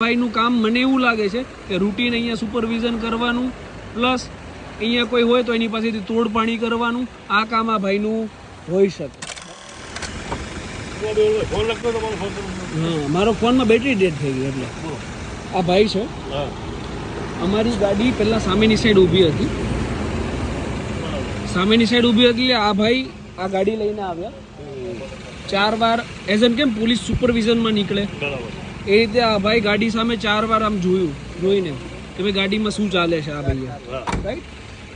ભાઈનું કામ મને એવું લાગે છે કે રૂટીન અહીંયા સુપરવિઝન કરવાનું પ્લસ અહીંયા કોઈ હોય તો એની પાસેથી તોડ પાણી કરવાનું આ કામ આ ભાઈનું હોઈ શકે. હા, મારો ફોનમાં બેટરી ડેડ થઈ ગઈ એટલે આ ભાઈ છે. અમારી ગાડી પહેલાં સામેની સાઈડ ઊભી હતી, સામેની સાઈડ ઊભી હતી આ ભાઈ આ ગાડી લઈને આવ્યા 4 વાર એઝ એન કેમ પોલીસ સુપરવિઝનમાં નીકળે એ રીતે આ ભાઈ ગાડી સામે 4 વાર આમ જોઈને કે ભાઈ ગાડીમાં શું ચાલે છે આ ભાઈએ, રાઈટ.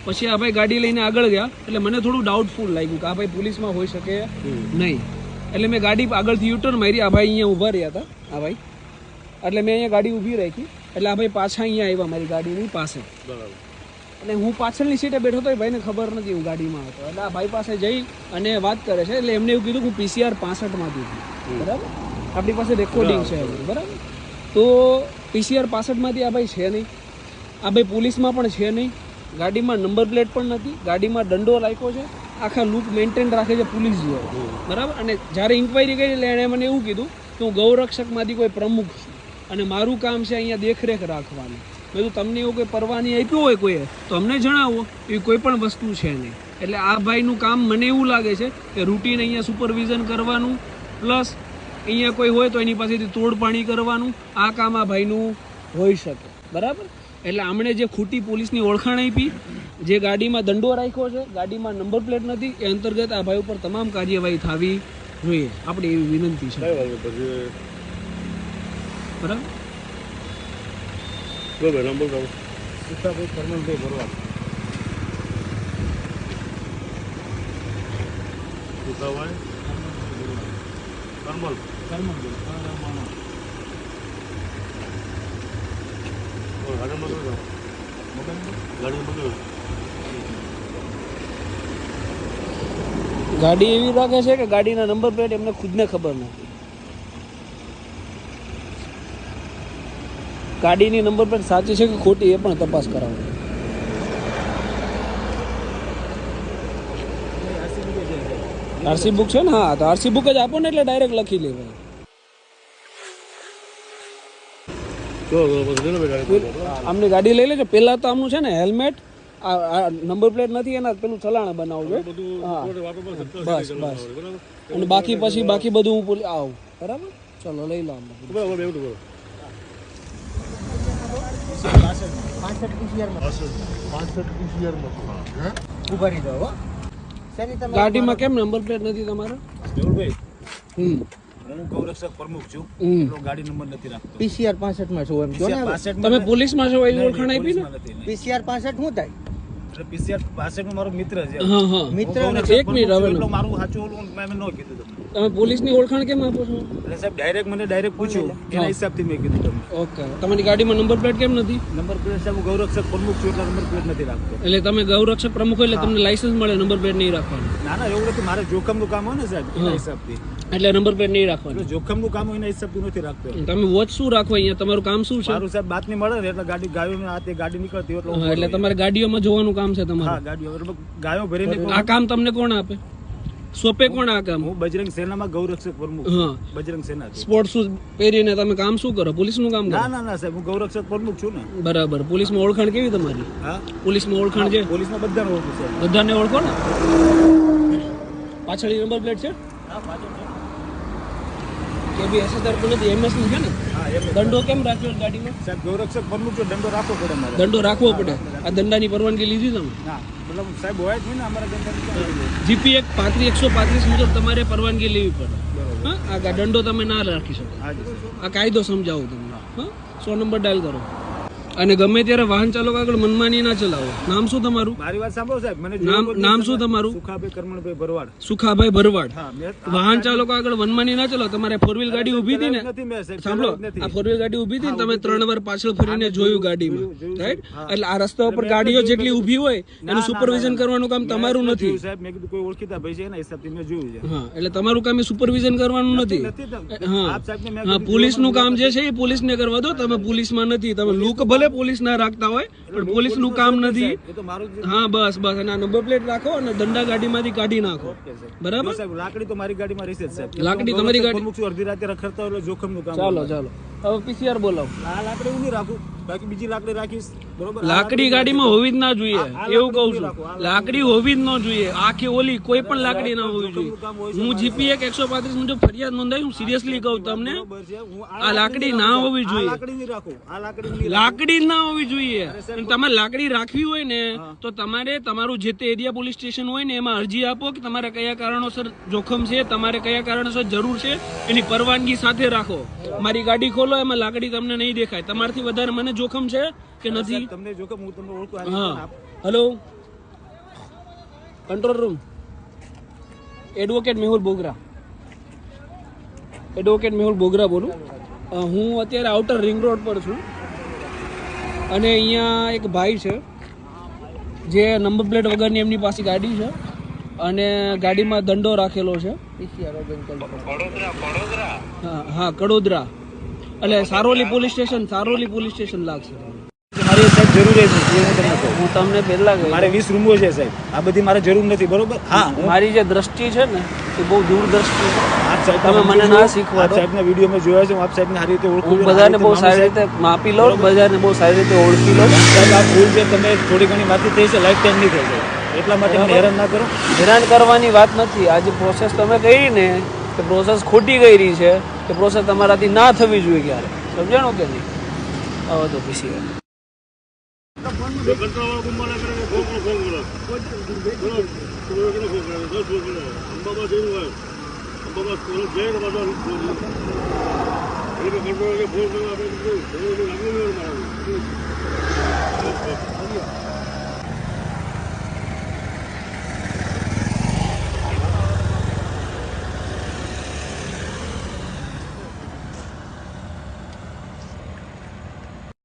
પછી આ ભાઈ ગાડી લઈને આગળ ગયા એટલે મને થોડું ડાઉટફુલ લાગ્યું કે આ ભાઈ પોલીસમાં હોઈ શકે નહીં, એટલે મેં ગાડી આગળથી યુટર્ન મારી. આ ભાઈ અહીંયા ઊભા રહ્યા હતા આ ભાઈ, એટલે મેં અહીંયા ગાડી ઊભી રાખી એટલે આ ભાઈ પાછા અહીંયા આવ્યા મારી ગાડીની પાસે, અને હું પાછળની સીટે બેઠો હતો. એ ભાઈને ખબર નથી હું ગાડીમાં હતો, એટલે આ ભાઈ પાસે જઈ અને વાત કરે છે. એટલે એમને એવું કીધું કે હું PCR 65માંથી છું, બરાબર, આપણી પાસે રેકોર્ડિંગ છે બરાબર. તો PCR 65માંથી આ ભાઈ છે નહીં, આ ભાઈ પોલીસમાં પણ છે નહીં, ગાડીમાં નંબર પ્લેટ પણ નથી, ગાડીમાં દંડો રાખ્યો છે, આખા લુક મેન્ટેન રાખે છે પોલીસ જેવો, બરાબર. અને જ્યારે ઇન્ક્વાયરી કરી એટલે એણે મને એવું કીધું કે હું ગૌરક્ષકમાંથી કોઈ પ્રમુખ છું અને મારું કામ છે અહીંયા દેખરેખ રાખવાની. મેં કીધું તમને એવું કોઈ પરવાની આપ્યું હોય કોઈએ તો અમને જણાવો, એવી કોઈ પણ વસ્તુ છે નહીં. એટલે આ ભાઈનું કામ મને એવું લાગે છે કે રૂટીન અહીંયા સુપરવિઝન કરવાનું પ્લસ અહીંયા કોઈ હોય તો એની પાસેથી તોડ પાણી કરવાનું આ કામ આ ભાઈનું હોઈ શકે, બરાબર. એટલે આમણે જે ખોટી પોલીસની ઓળખાણ આપી, જે ગાડીમાં દંડો રાખ્યો છે, ગાડીમાં નંબર પ્લેટ નથી, એ અંતર્ગત આ ભાઈ ઉપર તમામ કાર્યવાહી થવી જોઈએ, આપણી એવી વિનંતી છે, બરાબર. ગાડી એવી રાખે છે કે ગાડીના નંબર પ્લેટ એમને ખુદને ખબર નથી. ગાડીની નંબર પ્લેટ સાચી છે કે ખોટી એ પણ તપાસ કરાવો. આરસી બુક છે ને? હા, તો આરસી બુક જ આપો ને એટલે ડાયરેક્ટ લખી લેવાય. આમની ગાડી લઈ લેજો. પેલા તો આમનું છે ને હેલ્મેટ, આ નંબર પ્લેટ નથી એના પેલું ચલાણ બનાવજો. હા, બસ બસ. અને બાકી બધું હું આવું, બરાબર. ચલો લઈ લો. ગાડીમાં કેમ નંબર પ્લેટ નથી તમારો? હું ગૌરક્ષક પ્રમુખ છું, ગાડી નંબર નથી રાખતો. PCR 65 માં છો એમ જો ને. તમે પોલીસમાં છો એવી ઓળખાણ આપી ને? PCR 65 શું થાય? PCR 65 નો મારો મિત્ર છે. હા હા, મિત્ર. એક મિનિટ, હવે મારું સાચું ઓલું મેં ન કીધું તમને. તમે પોલીસની ઓળખાણ કેમ આપો છો? એટલે સાહેબ ડાયરેક્ટ મને પૂછ્યું એના હિસાબથી મેં કીધું તમને. ઓકે, તમારી ગાડીમાં નંબર પ્લેટ કેમ નથી? નંબર પ્લેટ સાહેબ હું ગૌરક્ષક પ્રમુખ છું એટલે નંબર પ્લેટ નથી રાખતો. એટલે તમે ગૌરક્ષક પ્રમુખ એટલે તમને લાયસન્સ મળે, નંબર પ્લેટ નહીં રાખવાનું? ના ના, એવું નથી. મારે જોખમનું કામ હોય ને સાહેબ, એના હિસાબથી. એટલે નંબર પ્લેટ નહીં રાખવાનું? જોખમનું કામ હોય એના હિસાબથી નથી રાખતો. તમે વોચ શું રાખો અહીંયા? તમારું કામ શું છે? મારું સાહેબ બાતમી મળે ને એટલે ગાડી ગાયોને આ તે ગાડી નીકળતી એટલે તમારે ગાડીઓમાં જોવાનું કામ છે તમારું? હા, ગાડીઓ ગાયો ભરીને. આ કામ તમને કોણ આપે, સોપે કોણ આ કામ? હું બજરંગ સેનામાં ગૌરક્ષક પ્રમુખ. હા, બજરંગ સેના. સ્પોર્ટ શૂઝ પહેરીને તમે કામ શું કરો? પોલીસનું કામ કરો? ના ના ના સાહેબ, હું ગૌરક્ષક પ્રમુખ છું ને. બરાબર. પોલીસમાં ઓળખાણ કેવી તમારી? હા, પોલીસમાં ઓળખાણ છે? પોલીસમાં બધાને ઓળખું છે. બધાને ઓળખો ને? પાછળ નંબર પ્લેટ છે? હા, પાછળ છે. કે બી એસએસઆર પણ નથી, એમએસ છે ને? હા, દંડો કેમ રાખ્યો ગાડીમાં? સાહેબ ગૌરક્ષક પ્રમુખ છો, દંડો રાખવો પડે મારે. દંડો રાખવો પડે. આ દંડાની પરવાનગી લીધી તમે? ના, મતલબ સાહેબ હોય જ ને અમારા દંડા. જીપી 135 મુજબ તમારે પરવાનગી લેવી પડે. હા, આ દંડો તમે ના રાખી શકો. આ કાયદો સમજાવું તમને. હા, 100 નંબર ડાયલ કરો અને ગમે ત્યારે વાહન ચાલકો આગળ મનમાની ના ચલાવો. નામ શું તમારું? મારી વાત સાંભળો સાહેબ. મને નામ શું તમારું? સુખાભાઈ કરમણભાઈ ભરવાડ. સુખાભાઈ ભરવાડ. વાહન ચાલકો આગળ મનમાની ના ચલાવો. તમારે 4 વ્હીલ ગાડી ઊભી હતી ને? સાંભળો, આ 4 વ્હીલ ગાડી ઊભી હતી ને, તમે 3 વાર પાછળ ફરીને જોયું ગાડીમાં, રાઈટ? એટલે આ રસ્તા ઉપર ગાડીઓ જેટલી ઊભી હોય એનું સુપરવિઝન કરવાનું કામ તમારું નથી. સાહેબ મેં કીધું કોઈ ઓળખીતા ભાઈ છે એના હિસાબથી મેં જોયું છે. હા, એટલે તમારું કામ એ સુપરવિઝન કરવાનું નથી. હા હા, પોલીસનું કામ જે છે એ પોલીસને કરવા દો. તમે પોલીસમાં નથી. તમે લુક ભલે પોલીસ ના રાખતા હોય પણ પોલીસ નું કામ નથી. હા, બસ બસ. અને નંબર પ્લેટ રાખો અને દંડા ગાડીમાંથી કાઢી નાખો, બરાબર? લાકડી તો મારી ગાડીમાં રહેશે જ સાહેબ. લાકડી તમારી ગાડી અડધી રાતે રખડતા હોય એટલે જોખમનું કામ. ચાલો ચાલો. હવે પીસીઆર બોલાવો. આ લાકડી હું નહીં રાખું, બાકી બીજી લાકડી રાખીશ, બરોબર? લાકડી ગાડીમાં હોવી જ ના જોઈએ, એવું કહું છું. લાકડી હોવી જ ન જોઈએ, આખી ઓલી કોઈ પણ લાકડી ના હોવી જોઈએ. હું જીપી 135 મુજબ ફરિયાદ નોંધાઈ, હું સિરિયસલી કહું તમને, આ લાકડી ના હોવી જોઈએ. લાકડી નહીં રાખું, આ લાકડી લાકડી જ ના હોવી જોઈએ. અને તમારે લાકડી રાખવી હોય ને તો તમારે તમારું જે તે એરિયા પોલીસ સ્ટેશન હોય ને એમાં અરજી આપો કે તમારે કયા કારણોસર જોખમ છે, તમારે કયા કારણોસર જરૂર છે, એની પરવાનગી સાથે રાખો. મારી ગાડી ખોલો, એમાં લાકડી તમને નહીં દેખાય. તમારથી વધારે મને જોખમ છે કે નથી? તમને જોખમ હું તમને ઓળખું. હા, hello, control room, advocate Mehul Bogra. Advocate Mehul Bogra બોલું. હું અત્યારે આઉટર રિંગ રોડ પર છું અને અહીંયા એક ભાઈ છે જે નંબર પ્લેટ વગરની એમની પાસે ગાડી છે અને ગાડીમાં દંડો રાખેલો છે. હા, કડોદરા, એટલે સારોલી પોલીસ સ્ટેશન લાગશે. મારી સાહેબ જરૂર છે, હું તમને કહું. હું તમને પહેલા કહ્યું મારે 20 રૂમો છે સાહેબ, આ બધી મારે જરૂર નથી, બરોબર? હા, મારી જે દ્રષ્ટિ છે ને એ બહુ દૂરદ્રષ્ટિ છે. આપ સાહેબ તમે મને ના શીખવાડો. સાહેબના વિડીયો મેં જોયા છે, હું આપ સાહેબને સારી રીતે ઓળખું હું છું. બધાને બહુ સારી રીતે માપી લઉં, બધાને બહુ સારી રીતે ઓળખી લઉં. સાહેબ આ ભૂલ છે, તમે થોડી ઘણી વાતચીત થઈ છે, લાઈફ ટાઈમ નહીં થઈ જાય, એટલા માટે મને હેરાન ના કરો. હેરાન કરવાની વાત નથી. આ જે પ્રોસેસ તમે કરી ને એ પ્રોસેસ ખોટી કરી છે, એ પ્રોસેસ તમારાથી ના થવી જોઈએ ક્યારે. સમજાણો કે નહીં? આવો તો પછી અંબાબા